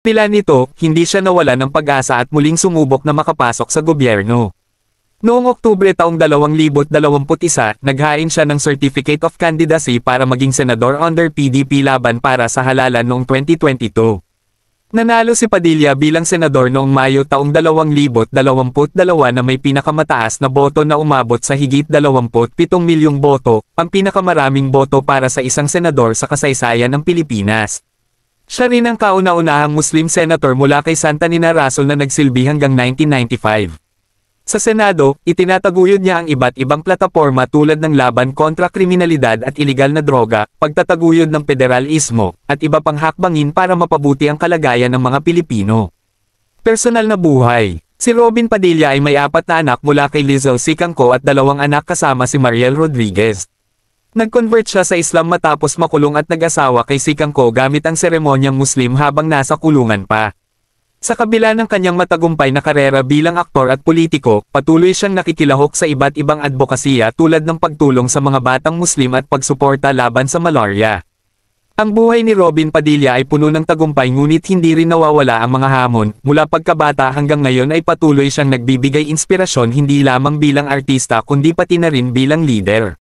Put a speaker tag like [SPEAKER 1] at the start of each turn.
[SPEAKER 1] Pila nito, hindi siya nawala ng pag-asa at muling sumubok na makapasok sa gobyerno. Noong Oktubre taong 2021, naghain siya ng Certificate of Candidacy para maging senador under PDP laban para sa halalan noong 2022. Nanalo si Padilla bilang senador noong Mayo taong 2022 na may pinakamataas na boto na umabot sa higit 27 milyong boto, ang pinakamaraming boto para sa isang senador sa kasaysayan ng Pilipinas. Siya rin ang kauna-unahang Muslim senator mula kay Santa Niña-Rason na nagsilbi hanggang 1995. Sa Senado, itinataguyod niya ang iba't ibang plataporma tulad ng laban kontra kriminalidad at iligal na droga, pagtataguyod ng federalismo, at iba pang hakbangin para mapabuti ang kalagayan ng mga Pilipino. Personal na buhay. Si Robin Padilla ay may 4 na anak mula kay Lizelle Sicangco at 2 anak kasama si Mariel Rodriguez. Nag-convert siya sa Islam matapos makulong at nag-asawa kay Sicangco gamit ang seremonyang Muslim habang nasa kulungan pa. Sa kabila ng kanyang matagumpay na karera bilang aktor at politiko, patuloy siyang nakikilahok sa iba't ibang advokasya tulad ng pagtulong sa mga batang Muslim at pagsuporta laban sa malaria. Ang buhay ni Robin Padilla ay puno ng tagumpay ngunit hindi rin nawawala ang mga hamon. Mula pagkabata hanggang ngayon ay patuloy siyang nagbibigay inspirasyon hindi lamang bilang artista kundi pati na rin bilang leader.